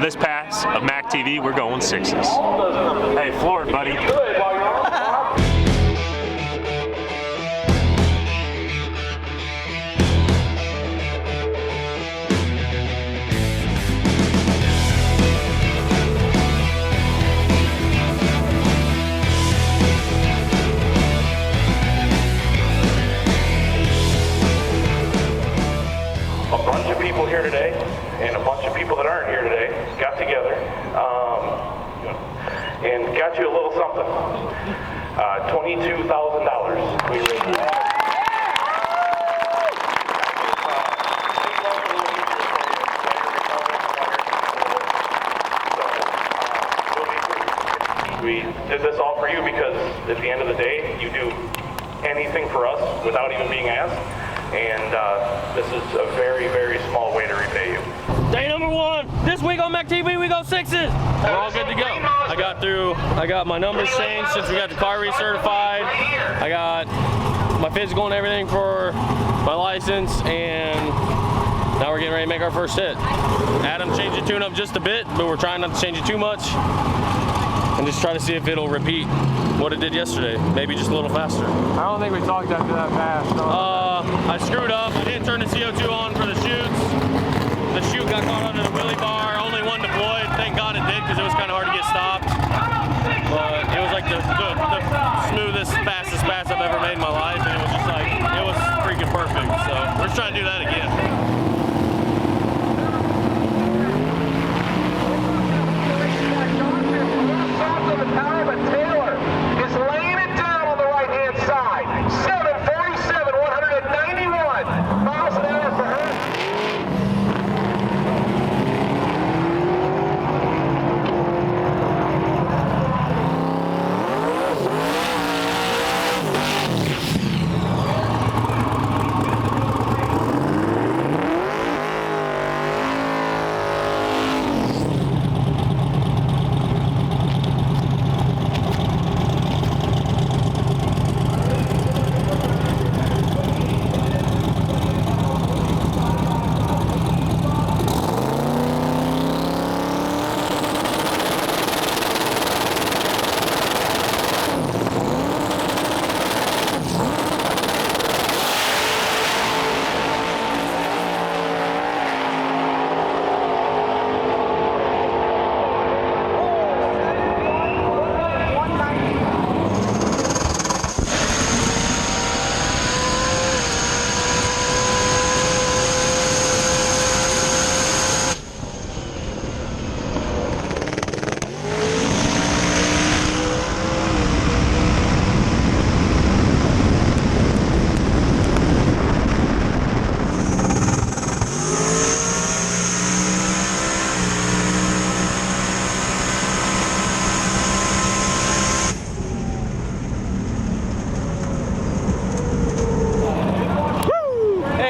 this pass of Mac TV, we're going 6s. Hey, floored, buddy. A bunch of people here today and a bunch of people that aren't here today got together and got you a little something. $22,000 we raised. We did this all for you because at the end of the day, you do anything for us without even being asked. And this is a very, very small way to repay you. Day number 1, this week on Mac TV, we go 6s. We're all good to go. I got my numbers changed since we got the car recertified. I got my physical and everything for my license, and now we're getting ready to make our first hit. Adam changed the tune-up just a bit, but we're trying not to change it too much, and just try to see if it'll repeat what it did yesterday, maybe just a little faster. I don't think we talked after that pass. No. I screwed up. I didn't turn the CO2 on for the chutes. The chute got caught under the wheelie bar. Only one deployed. Thank God it did, because it was kind of hard to get stopped. But it was like the smoothest, fastest pass I've ever made in my life, and it was just like, it was freaking perfect. So we're just trying to do that again.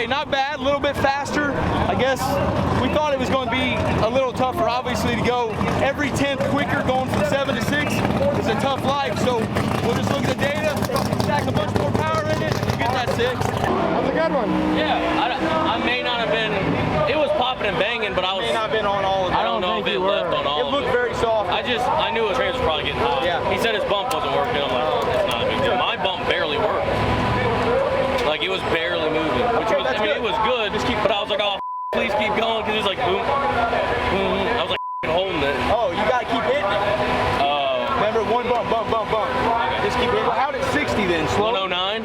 Not bad, a little bit faster. I guess we thought it was going to be a little tougher, obviously, to go every 10th quicker going from 7 to 6 is a tough life. So we'll just look at the data, stack a bunch more power in it, and get that 6. That was a good one. Yeah, I may not have been, it was popping and banging, but I was. May not been on all of it. I don't know if it left on all of it. It looked very soft. I knew his trans was probably getting hot. Yeah. He said his bump wasn't working. I'm like, oh, that's not a big deal. My bump barely worked. Like, it was barely moving, which was, I mean, it was good, but I was like, oh, please keep going, because it was like, boom, boom. I was like, holding it. Oh, you got to keep hitting it. Remember, one bump, bump, bump, bump. Just keep hitting. Well, how'd it 60 then? Slow? 109.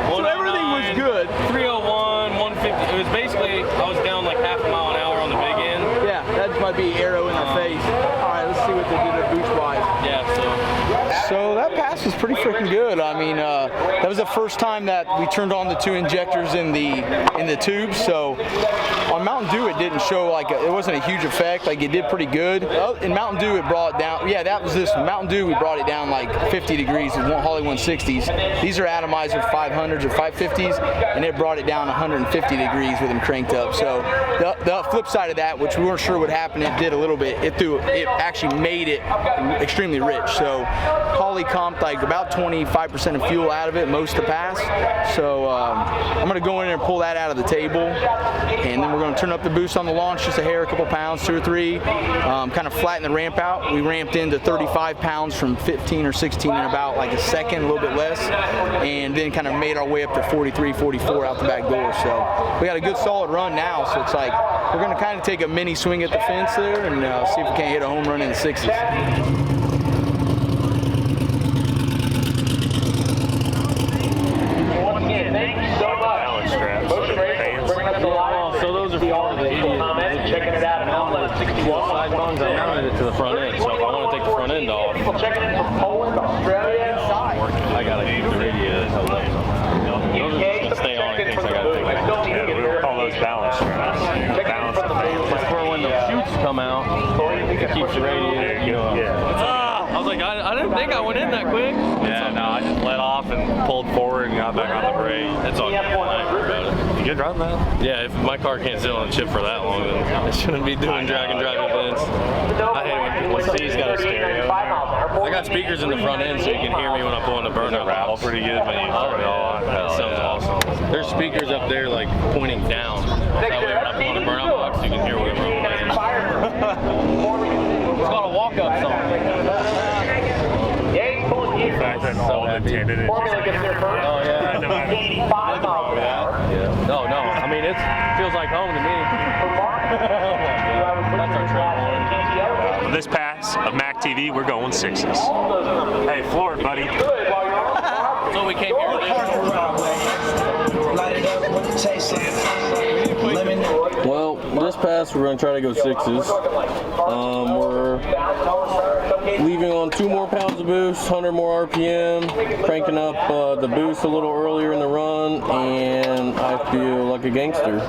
So everything was good. 301, 150. It was basically, I was down like half a mile an hour on the big end. Yeah, that might be arrow in their face. All right, let's see what they did at boost-wise. Yeah, So that pass was pretty freaking good. I mean, that was the first time that we turned on the 2 injectors in the tubes. So on Mountain Dew, it didn't show like it wasn't a huge effect. Like, it did pretty good. In Mountain Dew, it brought it down. Yeah, that was this Mountain Dew. We brought it down like 50 degrees with Holly 160s. These are atomizer 500s or 550s, and it brought it down 150 degrees with them cranked up. So the flip side of that, which we weren't sure would happen, it did a little bit. It actually made it extremely rich. So poly comped like about 25% of fuel out of it, most to pass. So I'm gonna go in there and pull that out of the table, and then we're gonna turn up the boost on the launch just a hair, a couple pounds, 2 or 3, kind of flatten the ramp out. We ramped into 35 pounds from 15 or 16 in about like a second, a little bit less, and then kind of made our way up to 43, 44 out the back door. So we got a good solid run now, so it's like we're gonna kind of take a mini swing at the fence there and see if we can't hit a home run in the 6s. So those are for the idiots checking it out. Side bungs, I mounted it to the front end, so if I want to take the front end off, Checking in from Poland, Australia. I gotta keep the radio held up. Those are just gonna stay on in case I gotta take it off. Yeah, we call those balance straps. Balance the fans. It's for when the chutes come out, it keeps the radiator, you know. I was like, I didn't think I went in that quick. Yeah, no, I just let off and pulled forward and got back on the brake. It's all good. I ain't worried about it. You good run, man? Yeah, if my car can't sit on a chip for that long, then I shouldn't be doing drag and drive events. I hate it when C's got a stereo. I got speakers in the front end so you can hear me when I'm pulling the burner Rattle wraps. pretty good when you turn it on. That sounds awesome. There's speakers up there like pointing down. That way when I'm pulling the burnout box, you can hear whatever I'm playing. It's called a walk-up song. The fact that all the tinted is just like, Oh yeah. no matter. Yeah. No, I mean it feels like home to me. That's our trail. This pass of Mac TV, we're going 6s. Hey, floor it, buddy. So we came here today. Well, this pass we're going to try to go 6s. We're leaving on 2 more pounds of boost, 100 more RPM, cranking up the boost a little earlier in the run, and I feel like a gangster.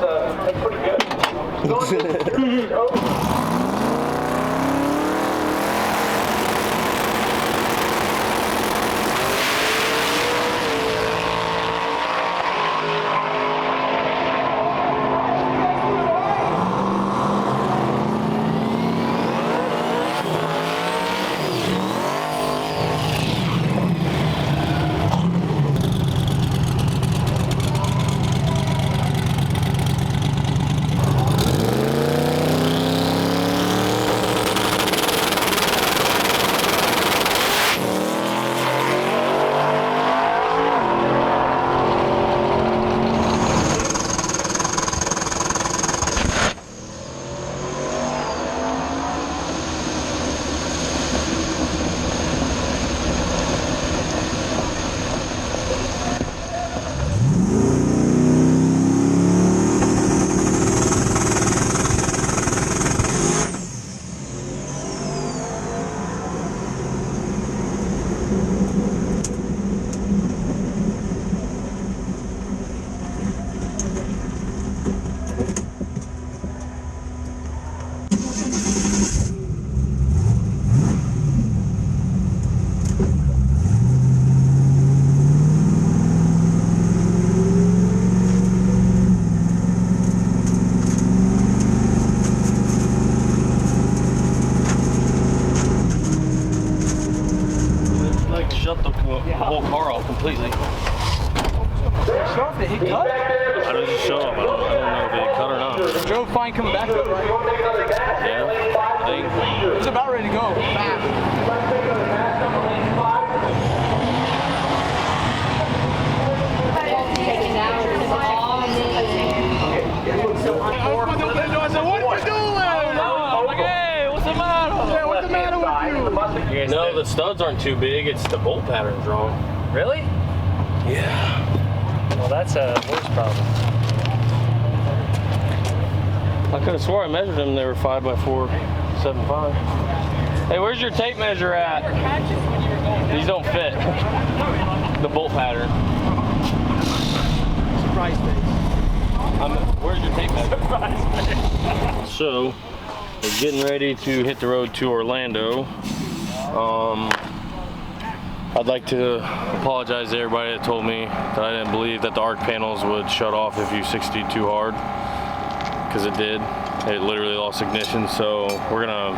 Shut the whole car off completely. How did it cut? How does it show up? I don't know if it cut or not. Drove fine coming back up, right? Yeah, I think. It's about ready to go. No, the studs aren't too big. It's the bolt pattern's wrong. Really? Yeah. Well, that's a worse problem. I could have swore I measured them. They were 5x4.75. Hey, where's your tape measure at? These don't fit. The bolt pattern. Surprise face. Where's your tape measure? So, we're getting ready to hit the road to Orlando. I'd like to apologize to everybody that told me that I didn't believe that the arc panels would shut off if you 60 too hard, because it did. It literally lost ignition, so we're gonna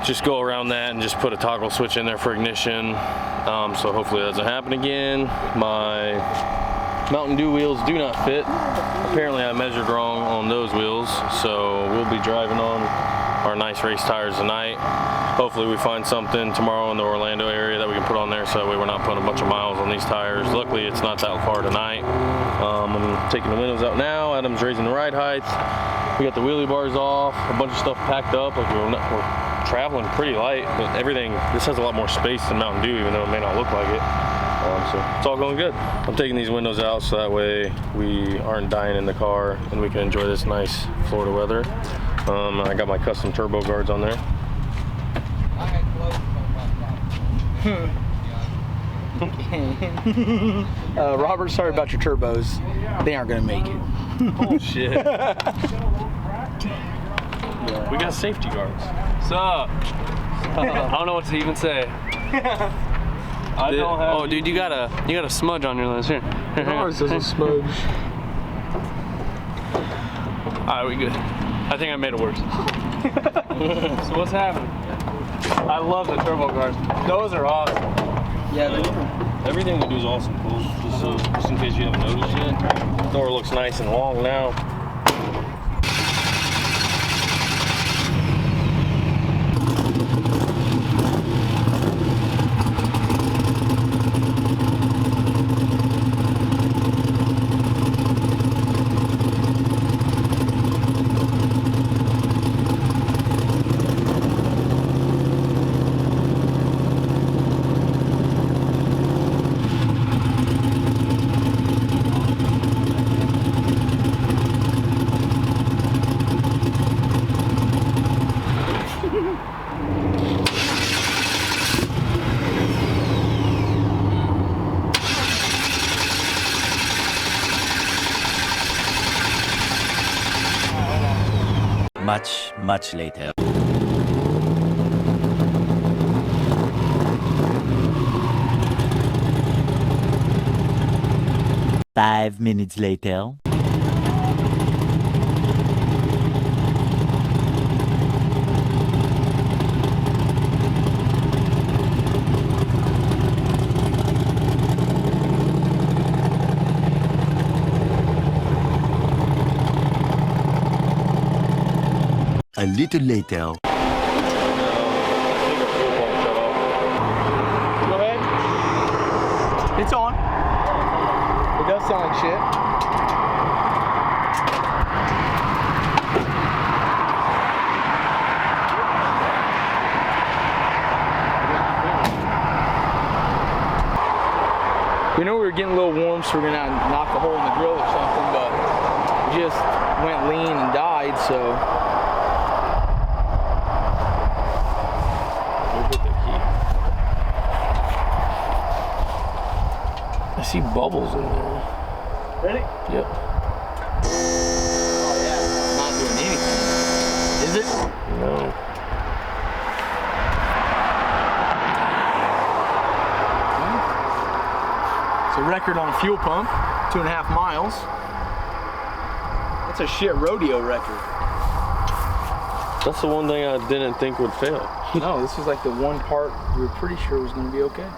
just go around that and just put a toggle switch in there for ignition. So hopefully that doesn't happen again. My Mountain Dew wheels do not fit. Apparently I measured wrong on those wheels, so we'll be driving on our nice race tires tonight. Hopefully we find something tomorrow in the Orlando area that we can put on there so that way we're not putting a bunch of miles on these tires. Luckily it's not that far tonight. I'm taking the windows out now. Adam's raising the ride height. We got the wheelie bars off, a bunch of stuff packed up. Like we're traveling pretty light, but everything, this has a lot more space than Mountain Dew, even though it may not look like it. So it's all going good. I'm taking these windows out so that way we aren't dying in the car and we can enjoy this nice Florida weather. I got my custom turbo guards on there. Robert, sorry about your turbos. They aren't gonna make it. Oh shit. We got safety guards. What's up? I don't know what to even say. I don't have. Oh, dude, you got a smudge on your lens here. Ours is a smudge. All right, we good. I think I made it worse. So what's happening? I love the turbo guards. Those are awesome. Yeah, everything we do is awesome, cool. Just in case you haven't noticed yet. The door looks nice and long now. Much later. Five minutes later. A little later. Go ahead. It's on. It does sound like shit. We know we were getting a little warm, so we're gonna knock a hole in the grill or something, but we just went lean and died, so. I see bubbles in there. Ready? Yep. Oh yeah, not doing anything. Is it? No. It's a record on a fuel pump, 2.5 miles. That's a shit rodeo record. That's the one thing I didn't think would fail. No, this is like the one part we were pretty sure was gonna be okay.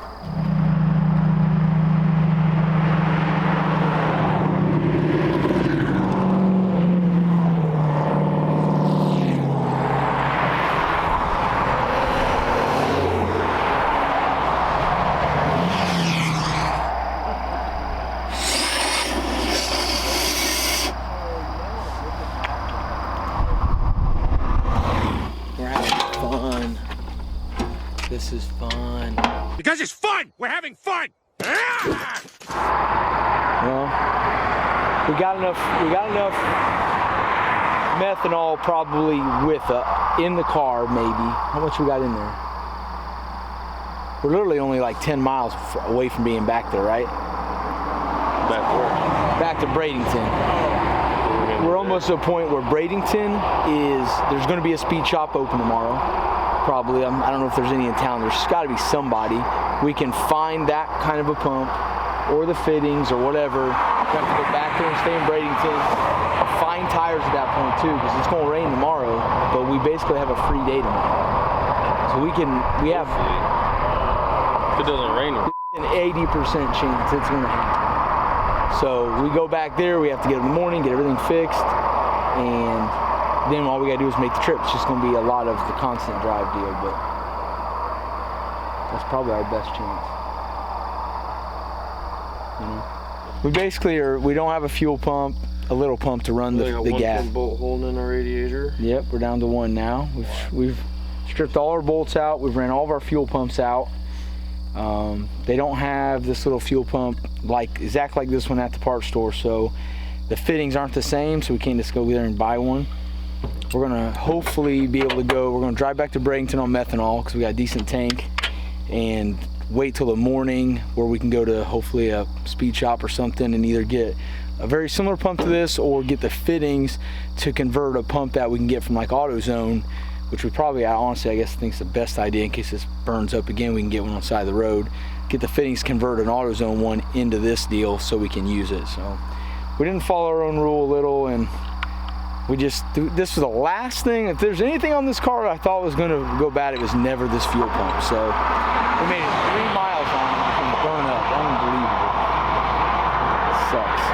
This is fun. Because it's fun! We're having fun! Well, we got enough methanol probably with in the car maybe. How much we got in there? We're literally only like 10 miles away from being back there, right? Back to where? Back to Bradenton. We're almost to a point where Bradenton there's going to be a speed shop open tomorrow. Probably. I don't know if there's any in town. There's got to be somebody. We can find that kind of a pump or the fittings or whatever. We have to go back there and stay in Bradenton. Find tires at that point too, because it's going to rain tomorrow, but we basically have a free day tomorrow. So we have If it doesn't rain. an 80% chance it's gonna happen. So we go back there, we have to get up in the morning, get everything fixed, and then all we gotta do is make the trip. It's just gonna be a lot of the constant drive deal, but that's probably our best chance. You know? We basically we don't have a fuel pump, a little pump to run the gas. Bolt holding in our radiator. Yep, we're down to one now. We've stripped all our bolts out. We've ran all of our fuel pumps out. They don't have this little fuel pump exactly like this one at the parts store, so the fittings aren't the same, so we can't just go there and buy one. We're gonna hopefully be able to go. We're gonna drive back to Bradenton on methanol because we got a decent tank, and wait till the morning where we can go to hopefully a speed shop or something and either get a very similar pump to this or get the fittings to convert a pump that we can get from like AutoZone, which we probably, honestly, I guess think is the best idea in case this burns up again. We can get one on the side of the road, get the fittings, convert an AutoZone one into this deal so we can use it. So we didn't follow our own rule a little, and this was the last thing. If there's anything on this car I thought was going to go bad, it was never this fuel pump. So we made it 3 miles on it and burn up. Unbelievable. It sucks.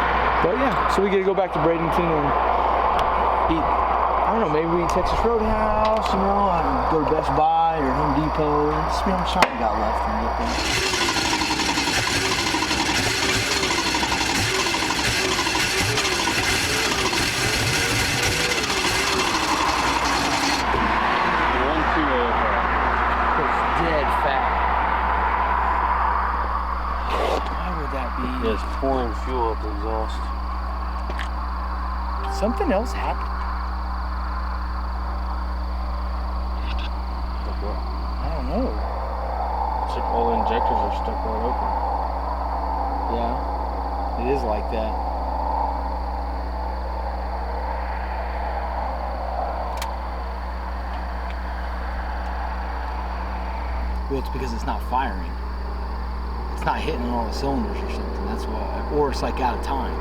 But yeah, so we get to go back to Bradenton and eat. I don't know, maybe we eat Texas Roadhouse, you know, and go to Best Buy or Home Depot. Just see how much time we got left and get there. Yeah, it's pouring fuel up the exhaust. Something else happened. Like what? I don't know. It's like all the injectors are stuck wide open. Yeah, it is like that. Well, it's because it's not firing. It's not hitting on all the cylinders or something. That's why. Or it's like out of time.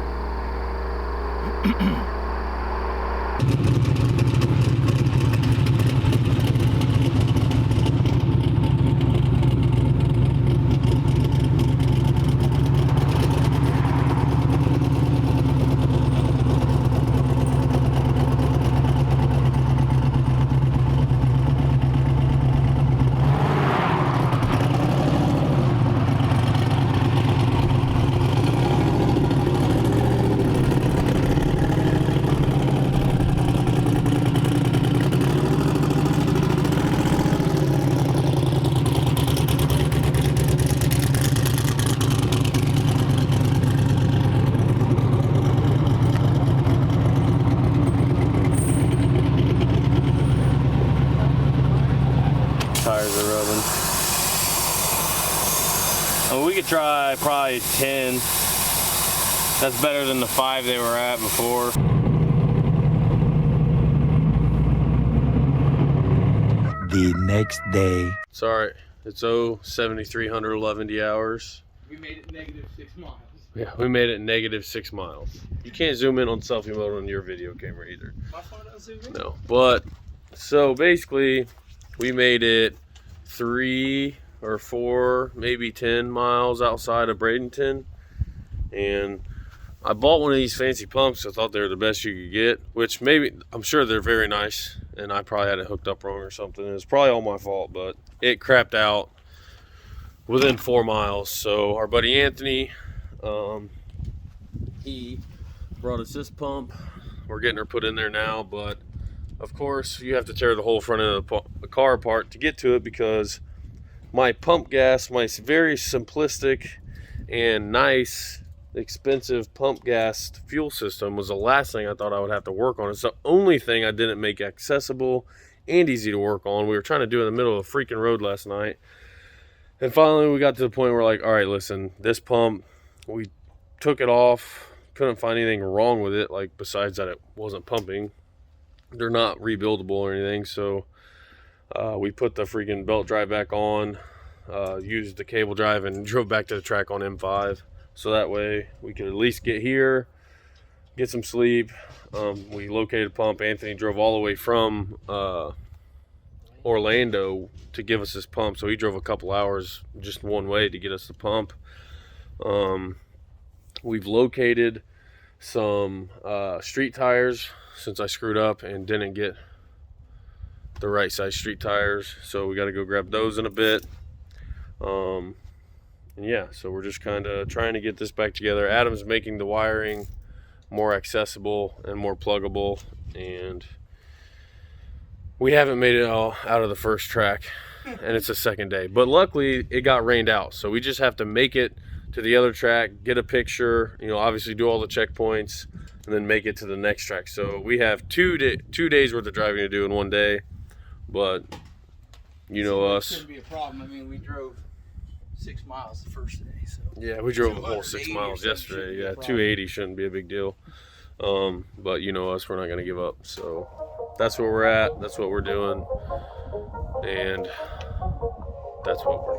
Tires are rubbing. Oh, we could try probably 10. That's better than the 5 they were at before. The next day. Sorry, it's 7,311 hours. We made it negative 6 miles. Yeah, we made it negative 6 miles. You can't zoom in on selfie mode on your video camera either. My phone doesn't zoom in? No, but so basically we made it 3 or 4, maybe 10 miles outside of Bradenton, and I bought one of these fancy pumps. I thought they were the best you could get, which maybe, I'm sure they're very nice, and I probably had it hooked up wrong or something. It's probably all my fault, but it crapped out within 4 miles. So our buddy Anthony, he brought us this pump. We're getting her put in there now, but of course you have to tear the whole front end of the car apart to get to it, because my pump gas, my very simplistic and nice expensive pump gas fuel system, was the last thing I thought I would have to work on. It's the only thing I didn't make accessible and easy to work on. We were trying to do it in the middle of a freaking road last night, and finally we got to the point where, like, all right, listen, this pump, we took it off, couldn't find anything wrong with it, like besides that it wasn't pumping. They're not rebuildable or anything, so we put the freaking belt drive back on, used the cable drive, and drove back to the track on M5, so that way we could at least get here, get some sleep. We located a pump. Anthony drove all the way from Orlando to give us this pump. So he drove a couple hours just one way to get us the pump. We've located some street tires since I screwed up and didn't get the right size street tires. So we got to go grab those in a bit. And yeah, so we're just kind of trying to get this back together. Adam's making the wiring more accessible and more pluggable, and we haven't made it all out of the first track, and it's the second day. But luckily, it got rained out, so we just have to make it to the other track, get a picture, you know, obviously do all the checkpoints, and then make it to the next track. So we have 2 days worth of driving to do in one day, but you know us. Shouldn't be a problem. I mean, we drove 6 miles the first day. So yeah, we drove a whole 6 miles yesterday. Yeah, 280 shouldn't be a big deal. But you know us, we're not going to give up. So that's where we're at. That's what we're doing. And that's what we're